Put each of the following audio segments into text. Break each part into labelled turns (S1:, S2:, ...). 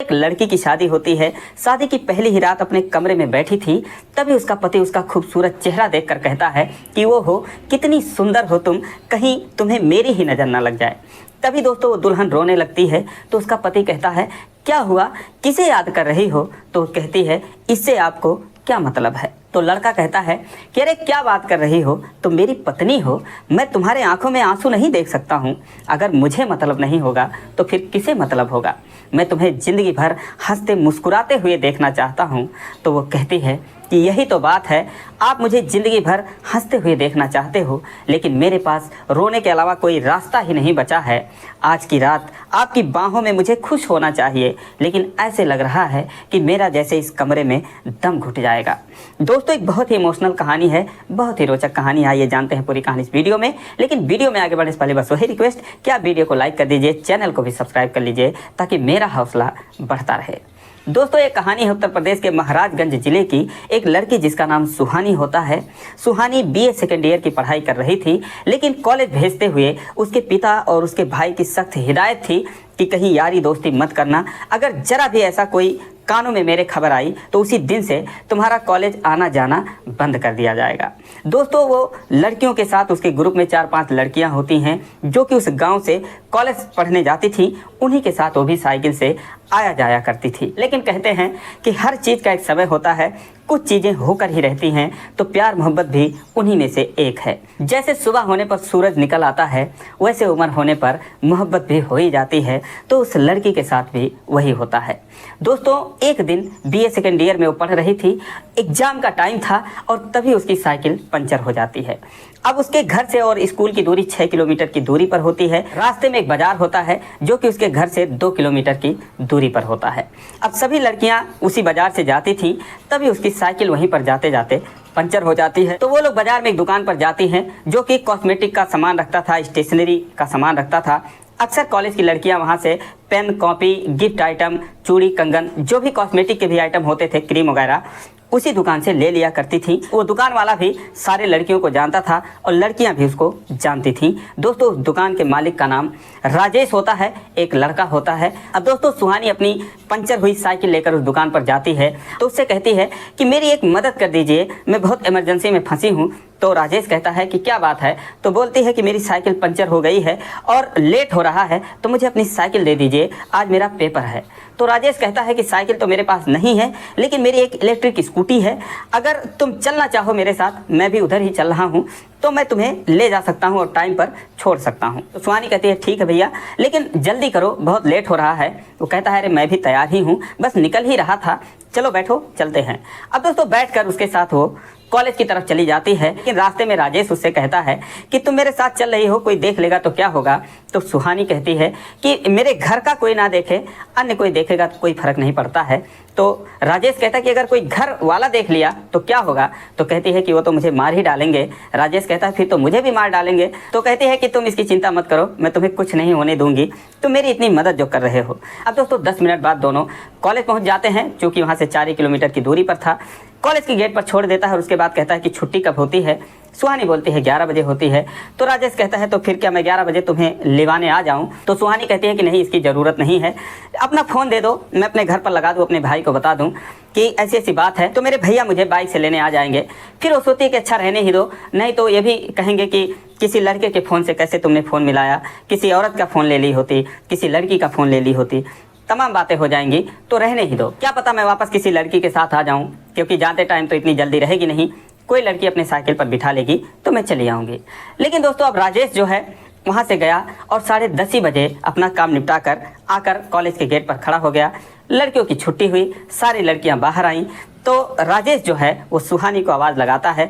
S1: एक लड़की की शादी होती है। शादी की पहली ही रात अपने कमरे में बैठी थी, तभी उसका पति उसका खूबसूरत चेहरा देखकर कहता है कि वो हो, कितनी सुंदर हो तुम, कहीं तुम्हें मेरी ही नज़र ना लग जाए। तभी दोस्तों वो दुल्हन रोने लगती है तो उसका पति कहता है, क्या हुआ, किसे याद कर रही हो? तो कहती है, इससे आपको क्या मतलब है? तो लड़का कहता है कि अरे क्या बात कर रही हो, तुम मेरी पत्नी हो, मैं तुम्हारे आंखों में आंसू नहीं देख सकता हूँ। अगर मुझे मतलब नहीं होगा तो फिर किसे मतलब होगा? मैं तुम्हें ज़िंदगी भर हंसते मुस्कुराते हुए देखना चाहता हूँ। तो वो कहती है कि यही तो बात है, आप मुझे ज़िंदगी भर हंसते हुए देखना चाहते हो, लेकिन मेरे पास रोने के अलावा कोई रास्ता ही नहीं बचा है। आज की रात आपकी बाहों में मुझे खुश होना चाहिए, लेकिन ऐसे लग रहा है कि मेरा जैसे इस कमरे में दम घुट जाएगा। दोस्तों एक बहुत ही इमोशनल कहानी है, बहुत ही रोचक कहानी है। आइए जानते हैं पूरी कहानी इस वीडियो में। लेकिन वीडियो में आगे बढ़ने से पहले बस वही रिक्वेस्ट कि आप वीडियो को लाइक कर दीजिए, चैनल को भी सब्सक्राइब कर लीजिए ताकि मेरा हौसला बढ़ता रहे। दोस्तों ये कहानी है उत्तर प्रदेश के महाराजगंज जिले की एक लड़की जिसका नाम सुहानी होता है। सुहानी बीए सेकेंड ईयर की पढ़ाई कर रही थी, लेकिन कॉलेज भेजते हुए उसके पिता और उसके भाई की सख्त हिदायत थी कि कहीं यारी दोस्ती मत करना। अगर जरा भी ऐसा कोई कानों में मेरे खबर आई तो उसी दिन से तुम्हारा कॉलेज आना जाना बंद कर दिया जाएगा। दोस्तों वो लड़कियों के साथ उसके ग्रुप में 4-5 लड़कियां होती हैं जो कि उस गांव से कॉलेज पढ़ने जाती थी। उन्हीं के साथ वो भी साइकिल से आया जाया करती थी। लेकिन कहते हैं कि हर चीज़ का एक समय होता है, कुछ चीज़ें होकर ही रहती हैं, तो प्यार मोहब्बत भी उन्हीं में से एक है। जैसे सुबह होने पर सूरज निकल आता है, वैसे उम्र होने पर मोहब्बत भी हो ही जाती है। तो उस लड़की के साथ भी वही होता है। दोस्तों एक दिन बीए सेकेंड ईयर में वो पढ़ रही थी, एग्जाम का टाइम था और तभी उसकी साइकिल पंचर हो जाती है। अब उसके घर से और स्कूल की दूरी 6 किलोमीटर की दूरी पर होती है। रास्ते में एक बाजार होता है जो कि उसके घर से 2 किलोमीटर की दूरी पर होता है। अब सभी लड़कियां उसी बाजार से जाती थी, तभी उसकी साइकिल वहीं पर जाते जाते पंचर हो जाती है। तो वो लोग बाजार में एक दुकान पर जाती हैं जो कि कॉस्मेटिक का सामान रखता था, स्टेशनरी का सामान रखता था। अक्सर कॉलेज की लड़कियां वहां से पेन, कॉपी, गिफ्ट आइटम, चूड़ी, कंगन, जो भी कॉस्मेटिक के भी आइटम होते थे, क्रीम वगैरह, उसी दुकान से ले लिया करती थी। वो दुकान वाला भी सारे लड़कियों को जानता था और लड़कियां भी उसको जानती थी। दोस्तों उस दुकान के मालिक का नाम राजेश होता है, एक लड़का होता है। अब दोस्तों सुहानी अपनी पंचर हुई साइकिल लेकर उस दुकान पर जाती है तो उससे कहती है कि मेरी एक मदद कर दीजिए, मैं बहुत इमरजेंसी में फंसी हूँ। तो राजेश कहता है कि क्या बात है? तो बोलती है कि मेरी साइकिल पंचर हो गई है और लेट हो रहा है, तो मुझे अपनी साइकिल दे दीजिए, आज मेरा पेपर है। तो राजेश कहता है कि साइकिल तो मेरे पास नहीं है, लेकिन मेरी एक इलेक्ट्रिक स्कूटी है, अगर तुम चलना चाहो मेरे साथ, मैं भी उधर ही चल रहा हूँ, तो मैं तुम्हें ले जा सकता हूँ और टाइम पर छोड़ सकता हूँ। तो सुहानी कहती है ठीक है भैया, लेकिन जल्दी करो, बहुत लेट हो रहा है। वो कहता है अरे मैं भी तैयार ही हूँ, बस निकल ही रहा था, चलो बैठो चलते हैं। अब दोस्तों बैठकर उसके साथ वो कॉलेज की तरफ चली जाती है। लेकिन रास्ते में राजेश उससे कहता है कि तुम मेरे साथ चल रही हो, कोई देख लेगा तो क्या होगा? तो सुहानी कहती है कि मेरे घर का कोई ना देखे, अन्य कोई देखेगा तो कोई फर्क नहीं पड़ता है। तो राजेश कहता है कि अगर कोई घर वाला देख लिया तो क्या होगा? तो कहती है कि वो तो मुझे मार ही डालेंगे। राजेश कहता है फिर तो मुझे भी मार डालेंगे। तो कहती है कि तुम इसकी चिंता मत करो, मैं तुम्हें कुछ नहीं होने दूंगी, तुम मेरी इतनी मदद जो कर रहे हो। अब दोस्तों 10 मिनट बाद दोनों कॉलेज पहुंच जाते हैं, चूँकि वहाँ से 4 किलोमीटर की दूरी पर था। कॉलेज की गेट पर छोड़ देता है और उसके बाद कहता है कि छुट्टी कब होती है? सुहानी बोलती है 11 बजे होती है। तो राजेश कहता है तो फिर क्या मैं 11 बजे तुम्हें लेवाने आ जाऊं? तो सुहानी कहती है कि नहीं, इसकी ज़रूरत नहीं है, अपना फ़ोन दे दो, मैं अपने घर पर लगा दूं, अपने भाई को बता दूं कि ऐसी ऐसी बात है, तो मेरे भैया मुझे बाइक से लेने आ जाएंगे। फिर वो सोचती है कि अच्छा रहने ही दो, नहीं तो ये भी कहेंगे कि किसी लड़के के फ़ोन से कैसे तुमने फ़ोन मिलाया, किसी औरत का फ़ोन ले ली होती, किसी लड़की का फ़ोन ले ली होती, तमाम बातें हो जाएंगी, तो रहने ही दो। क्या पता मैं वापस किसी लड़की के साथ आ जाऊं, क्योंकि जाते टाइम तो इतनी जल्दी रहेगी नहीं, कोई लड़की अपने साइकिल पर बिठा लेगी तो मैं चली आऊँगी। लेकिन दोस्तों अब राजेश जो है वहाँ से गया और 10:30 बजे अपना काम निपटा कर आकर कॉलेज के गेट पर खड़ा हो गया। लड़कियों की छुट्टी हुई, सारी लड़कियाँ बाहर आईं। तो राजेश जो है वो सुहानी को आवाज़ लगाता है।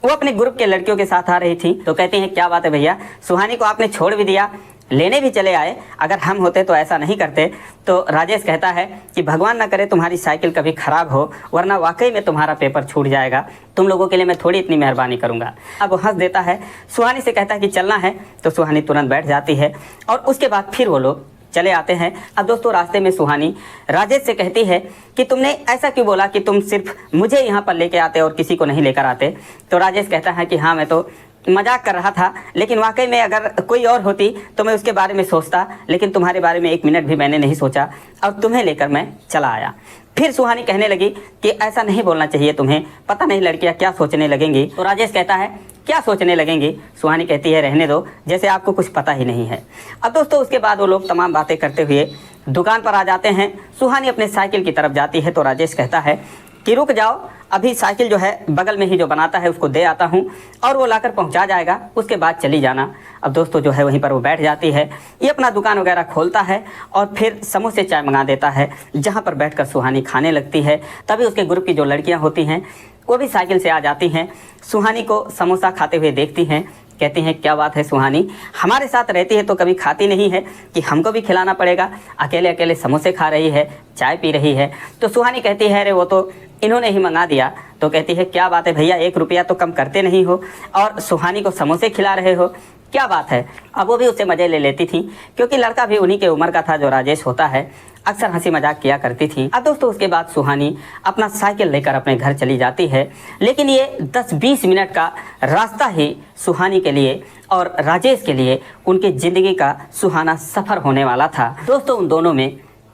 S1: वो अपने ग्रुप के लड़कियों के साथ आ रही थी। तो कहती हैं क्या बात है भैया, सुहानी को आपने छोड़ भी दिया, लेने भी चले आए, अगर हम होते तो ऐसा नहीं करते। तो राजेश कहता है कि भगवान ना करे तुम्हारी साइकिल कभी ख़राब हो, वरना वाकई में तुम्हारा पेपर छूट जाएगा, तुम लोगों के लिए मैं थोड़ी इतनी मेहरबानी करूंगा। अब वो हंस देता है। सुहानी से कहता है कि चलना है, तो सुहानी तुरंत बैठ जाती है और उसके बाद फिर वो लोग चले आते हैं। अब दोस्तों रास्ते में सुहानी राजेश से कहती है कि तुमने ऐसा क्यों बोला कि तुम सिर्फ मुझे यहाँ पर लेके आते और किसी को नहीं लेकर आते? तो राजेश कहता है कि हाँ मैं तो मजाक कर रहा था, लेकिन वाकई में अगर कोई और होती तो मैं उसके बारे में सोचता, लेकिन तुम्हारे बारे में एक मिनट भी मैंने नहीं सोचा और तुम्हें लेकर मैं चला आया। फिर सुहानी कहने लगी कि ऐसा नहीं बोलना चाहिए तुम्हें, पता नहीं लड़कियां क्या सोचने लगेंगी। तो राजेश कहता है क्या सोचने लगेंगी? सुहानी कहती है रहने दो, जैसे आपको कुछ पता ही नहीं है। अब दोस्तों उसके बाद वो लोग तमाम बातें करते हुए दुकान पर आ जाते हैं। सुहानी अपने साइकिल की तरफ जाती है तो राजेश कहता है कि रुक जाओ, अभी साइकिल जो है बगल में ही जो बनाता है उसको दे आता हूँ और वो लाकर पहुँचा जाएगा, उसके बाद चली जाना। अब दोस्तों जो है वहीं पर वो बैठ जाती है, ये अपना दुकान वगैरह खोलता है और फिर समोसे चाय मंगा देता है, जहाँ पर बैठकर सुहानी खाने लगती है। तभी उसके ग्रुप की जो लड़कियाँ होती हैं वो भी साइकिल से आ जाती हैं, सुहानी को समोसा खाते हुए देखती हैं, कहती हैं क्या बात है सुहानी, हमारे साथ रहती है तो कभी खाती नहीं है कि हमको भी खिलाना पड़ेगा, अकेले अकेले समोसे खा रही है, चाय पी रही है। तो सुहानी कहती है अरे वो तो इन्होंने ही मंगा दिया। तो कहती है क्या बात है भैया, 1 रुपया तो कम करते नहीं हो और सुहानी को समोसे खिला रहे हो, क्या बात है। अब वो भी उससे मज़े ले लेती थी, क्योंकि लड़का भी उन्हीं के उम्र का था जो राजेश होता है, अक्सर हंसी मजाक किया करती थी। अब दोस्तों उसके बाद सुहानी अपना साइकिल लेकर अपने घर चली जाती है, लेकिन ये 10-20 मिनट का रास्ता ही सुहानी के लिए और राजेश के लिए उनकी ज़िंदगी का सुहाना सफ़र होने वाला था। दोस्तों उन दोनों में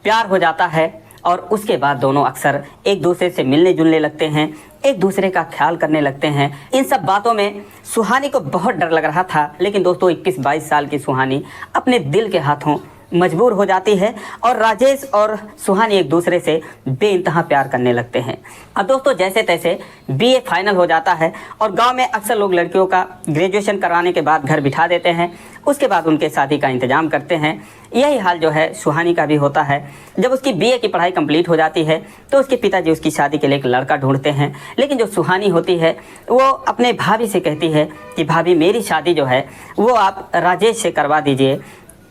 S1: प्यार हो जाता है और उसके बाद दोनों अक्सर एक दूसरे से मिलने जुलने लगते हैं, एक दूसरे का ख्याल करने लगते हैं। इन सब बातों में सुहानी को बहुत डर लग रहा था, लेकिन दोस्तों 21-22 साल की सुहानी अपने दिल के हाथों मजबूर हो जाती है और राजेश और सुहानी एक दूसरे से बेइंतहा प्यार करने लगते हैं। अब दोस्तों जैसे तैसे बीए फाइनल हो जाता है और गांव में अक्सर लोग लड़कियों का ग्रेजुएशन करवाने के बाद घर बिठा देते हैं, उसके बाद उनके शादी का इंतजाम करते हैं। यही हाल जो है सुहानी का भी होता है। जब उसकी बीए की पढ़ाई कंप्लीट हो जाती है तो उसके पिताजी उसकी शादी के लिए एक लड़का ढूंढते हैं, लेकिन जो सुहानी होती है वो अपने भाभी से कहती है कि भाभी मेरी शादी जो है वो आप राजेश से करवा दीजिए,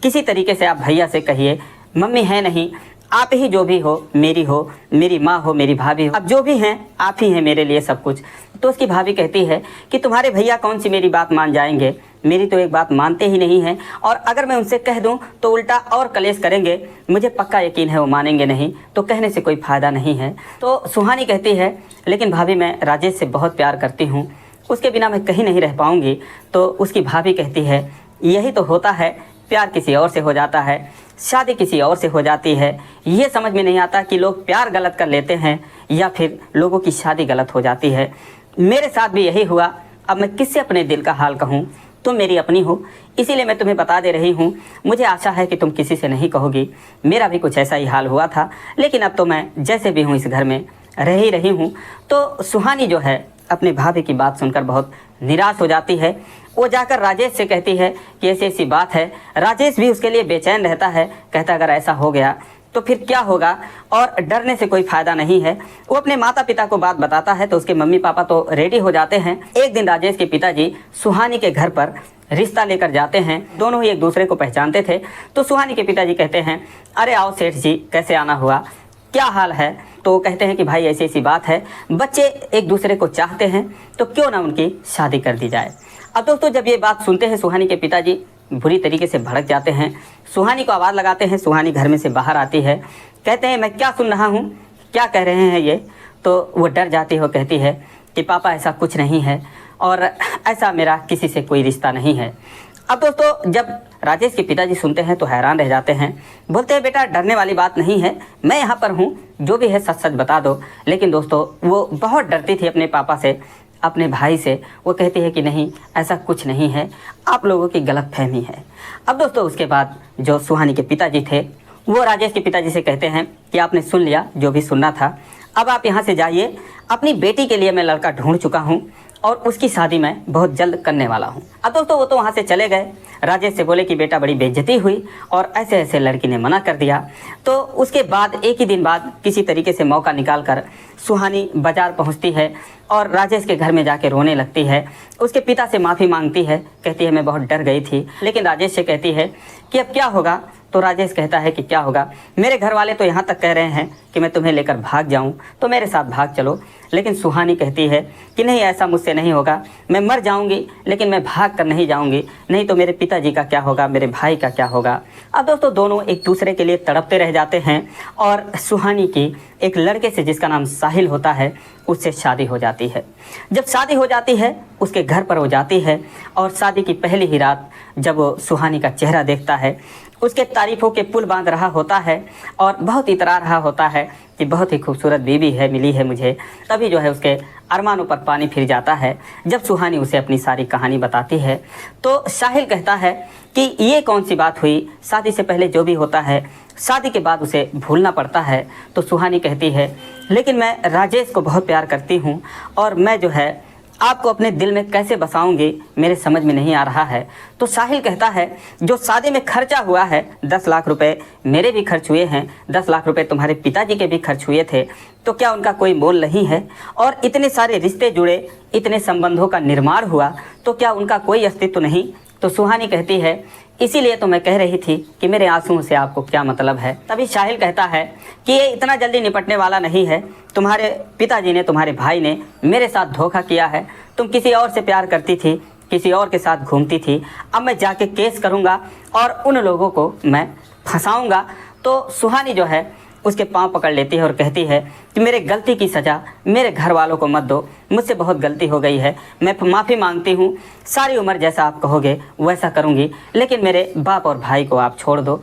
S1: किसी तरीके से आप भैया से कहिए, मम्मी है नहीं, आप ही जो भी हो, मेरी माँ हो, मेरी भाभी हो, अब जो भी हैं आप ही हैं मेरे लिए सब कुछ। तो उसकी भाभी कहती है कि तुम्हारे भैया कौन सी मेरी बात मान जाएंगे, मेरी तो एक बात मानते ही नहीं हैं, और अगर मैं उनसे कह दूं तो उल्टा और कलेश करेंगे, मुझे पक्का यकीन है वो मानेंगे नहीं, तो कहने से कोई फ़ायदा नहीं है। तो सुहानी कहती है लेकिन भाभी मैं राजेश से बहुत प्यार करती हूँ, उसके बिना मैं कहीं नहीं रह पाऊँगी। तो उसकी भाभी कहती है यही तो होता है, प्यार किसी और से हो जाता है, शादी किसी और से हो जाती है, ये समझ में नहीं आता कि लोग प्यार गलत कर लेते हैं या फिर लोगों की शादी गलत हो जाती है। मेरे साथ भी यही हुआ, अब मैं किससे अपने दिल का हाल कहूँ, तुम मेरी अपनी हो, इसीलिए मैं तुम्हें बता दे रही हूँ। मुझे आशा है कि तुम किसी से नहीं कहोगी, मेरा भी कुछ ऐसा ही हाल हुआ था, लेकिन अब तो मैं जैसे भी हूँ इस घर में रह ही रही हूँ। तो सुहानी जो है अपने भाभी की बात सुनकर बहुत निराश हो जाती है। वो जाकर राजेश से कहती है कि ऐसी ऐसी बात है। राजेश भी उसके लिए बेचैन रहता है, कहता अगर ऐसा हो गया तो फिर क्या होगा, और डरने से कोई फ़ायदा नहीं है। वो अपने माता पिता को बात बताता है तो उसके मम्मी पापा तो रेडी हो जाते हैं। एक दिन राजेश के पिताजी सुहानी के घर पर रिश्ता लेकर जाते हैं, दोनों ही एक दूसरे को पहचानते थे। तो सुहानी के पिताजी कहते हैं अरे आओ सेठ जी, कैसे आना हुआ, क्या हाल है। तो कहते हैं कि भाई ऐसी ऐसी बात है, बच्चे एक दूसरे को चाहते हैं तो क्यों ना उनकी शादी कर दी जाए। अब दोस्तों जब ये बात सुनते हैं सुहानी के पिताजी बुरी तरीके से भड़क जाते हैं, सुहानी को आवाज़ लगाते हैं। सुहानी घर में से बाहर आती है, कहते हैं मैं क्या सुन रहा हूँ, क्या कह रहे हैं ये। तो वो डर जाती हो, कहती है कि पापा ऐसा कुछ नहीं है और ऐसा मेरा किसी से कोई रिश्ता नहीं है। अब दोस्तों जब राजेश के पिताजी सुनते हैं तो हैरान रह जाते हैं, बोलते हैं बेटा डरने वाली बात नहीं है, मैं यहाँ पर हूँ, जो भी है सच सच बता दो। लेकिन दोस्तों वो बहुत डरती थी अपने पापा से, अपने भाई से। वो कहती है कि नहीं ऐसा कुछ नहीं है, आप लोगों की गलतफहमी है। अब दोस्तों उसके बाद जो सुहानी के पिताजी थे वो राजेश के पिताजी से कहते हैं कि आपने सुन लिया जो भी सुनना था, अब आप यहाँ से जाइए, अपनी बेटी के लिए मैं लड़का ढूंढ चुका हूँ और उसकी शादी मैं बहुत जल्द करने वाला हूँ। अब दोस्तों वो तो वहाँ से चले गए। राजेश से बोले कि बेटा बड़ी बेइज्जती हुई और ऐसे ऐसे लड़की ने मना कर दिया। तो उसके बाद एक ही दिन बाद किसी तरीके से मौका निकाल कर सुहानी बाज़ार पहुँचती है और राजेश के घर में जाके रोने लगती है। उसके पिता से माफ़ी मांगती है, कहती है मैं बहुत डर गई थी, लेकिन राजेश से कहती है कि अब क्या होगा, तो राजेश कहता है कि क्या होगा, मेरे घर वाले तो यहाँ तक कह रहे हैं कि मैं तुम्हें लेकर भाग जाऊँ, तो मेरे साथ भाग चलो। लेकिन सुहानी कहती है कि नहीं, ऐसा मुझसे नहीं होगा, मैं मर जाऊंगी लेकिन मैं भाग कर नहीं जाऊंगी, नहीं तो मेरे पिताजी का क्या होगा, मेरे भाई का क्या होगा। अब दोस्तों दोनों एक दूसरे के लिए तड़पते रह जाते हैं और सुहानी की एक लड़के से जिसका नाम साहिल होता है उससे शादी हो जाती है। जब शादी हो जाती है उसके घर पर वो जाती है और शादी की पहली ही रात जब वो सुहानी का चेहरा देखता है, उसके तारीफ़ों के पुल बांध रहा होता है और बहुत इतरा रहा होता है कि बहुत ही खूबसूरत बीवी है मिली है मुझे। तभी जो है उसके अरमानों पर पानी फिर जाता है। जब सुहानी उसे अपनी सारी कहानी बताती है तो साहिल कहता है कि ये कौन सी बात हुई, शादी से पहले जो भी होता है शादी के बाद उसे भूलना पड़ता है। तो सुहानी कहती है लेकिन मैं राजेश को बहुत प्यार करती हूँ और मैं जो है आपको अपने दिल में कैसे बसाऊंगी मेरे समझ में नहीं आ रहा है। तो साहिल कहता है जो शादी में खर्चा हुआ है 10 लाख रुपए मेरे भी खर्च हुए हैं, 10 लाख रुपए तुम्हारे पिताजी के भी खर्च हुए थे, तो क्या उनका कोई मोल नहीं है? और इतने सारे रिश्ते जुड़े, इतने संबंधों का निर्माण हुआ, तो क्या उनका कोई अस्तित्व नहीं? तो सुहानी कहती है इसीलिए तो मैं कह रही थी कि मेरे आंसुओं से आपको क्या मतलब है। तभी साहिल कहता है कि ये इतना जल्दी निपटने वाला नहीं है, तुम्हारे पिताजी ने, तुम्हारे भाई ने मेरे साथ धोखा किया है, तुम किसी और से प्यार करती थी, किसी और के साथ घूमती थी, अब मैं जाके केस करूँगा और उन लोगों को मैं फंसाऊँगा। तो सुहानी जो है उसके पांव पकड़ लेती है और कहती है कि मेरे गलती की सज़ा मेरे घर वालों को मत दो, मुझसे बहुत गलती हो गई है, मैं माफ़ी मांगती हूँ, सारी उम्र जैसा आप कहोगे वैसा करूँगी, लेकिन मेरे बाप और भाई को आप छोड़ दो,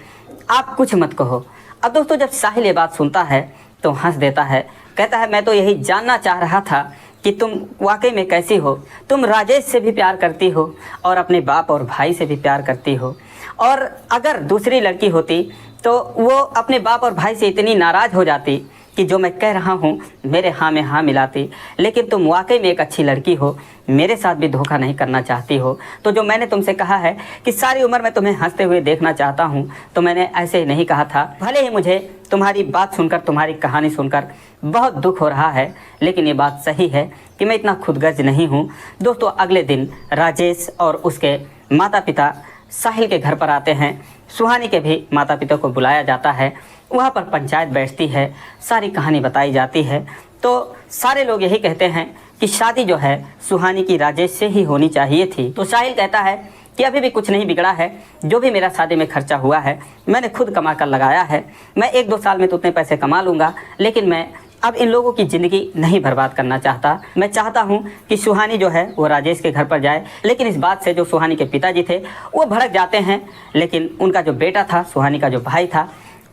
S1: आप कुछ मत कहो। अब दोस्तों जब साहिल ये बात सुनता है तो हंस देता है, कहता है मैं तो यही जानना चाह रहा था कि तुम वाकई में कैसी हो, तुम राजेश से भी प्यार करती हो और अपने बाप और भाई से भी प्यार करती हो, और अगर दूसरी लड़की होती तो वो अपने बाप और भाई से इतनी नाराज़ हो जाती कि जो मैं कह रहा हूँ मेरे हाँ में हाँ मिलाती, लेकिन तुम वाकई में एक अच्छी लड़की हो, मेरे साथ भी धोखा नहीं करना चाहती हो, तो जो मैंने तुमसे कहा है कि सारी उम्र मैं तुम्हें हंसते हुए देखना चाहता हूँ, तो मैंने ऐसे ही नहीं कहा था। भले ही मुझे तुम्हारी बात सुनकर, तुम्हारी कहानी सुनकर बहुत दुख हो रहा है, लेकिन ये बात सही है कि मैं इतना खुदगर्ज नहीं हूँ। दोस्तों अगले दिन राजेश और उसके माता पिता साहिल के घर पर आते हैं। सुहानी के भी माता पिता को बुलाया जाता है, वहाँ पर पंचायत बैठती है, सारी कहानी बताई जाती है। तो सारे लोग यही कहते हैं कि शादी जो है सुहानी की राजेश से ही होनी चाहिए थी। तो साहिल कहता है कि अभी भी कुछ नहीं बिगड़ा है, जो भी मेरा शादी में खर्चा हुआ है मैंने खुद कमा कर लगाया है, मैं 1-2 साल में तो उतने पैसे कमा लूँगा, लेकिन मैं अब इन लोगों की ज़िंदगी नहीं बर्बाद करना चाहता। मैं चाहता हूं कि सुहानी जो है वो राजेश के घर पर जाए। लेकिन इस बात से जो सुहानी के पिताजी थे वो भड़क जाते हैं, लेकिन उनका जो बेटा था, सुहानी का जो भाई था,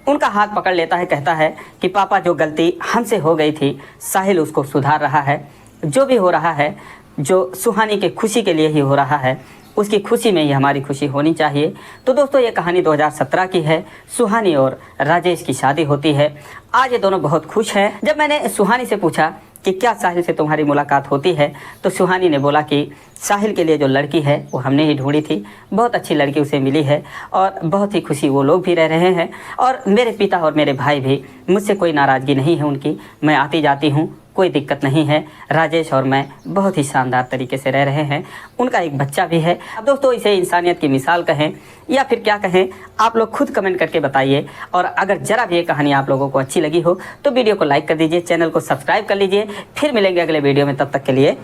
S1: उनका हाथ पकड़ लेता है, कहता है कि पापा जो गलती हमसे हो गई थी साहिल उसको सुधार रहा है, जो भी हो रहा है जो सुहानी के खुशी के लिए ही हो रहा है, उसकी खुशी में ही हमारी खुशी होनी चाहिए। तो दोस्तों ये कहानी 2017 की है, सुहानी और राजेश की शादी होती है। आज ये दोनों बहुत खुश हैं। जब मैंने सुहानी से पूछा कि क्या साहिल से तुम्हारी मुलाकात होती है, तो सुहानी ने बोला कि साहिल के लिए जो लड़की है वो हमने ही ढूंढी थी, बहुत अच्छी लड़की उसे मिली है और बहुत ही खुशी वो लोग भी रह रहे हैं, और मेरे पिता और मेरे भाई भी, मुझसे कोई नाराज़गी नहीं है उनकी, मैं आती जाती हूँ, कोई दिक्कत नहीं है। राजेश और मैं बहुत ही शानदार तरीके से रह रहे हैं, उनका एक बच्चा भी है। अब दोस्तों इसे इंसानियत की मिसाल कहें या फिर क्या कहें, आप लोग खुद कमेंट करके बताइए। और अगर ज़रा भी ये कहानी आप लोगों को अच्छी लगी हो तो वीडियो को लाइक कर दीजिए, चैनल को सब्सक्राइब कर लीजिए। फिर मिलेंगे अगले वीडियो में, तब तक के लिए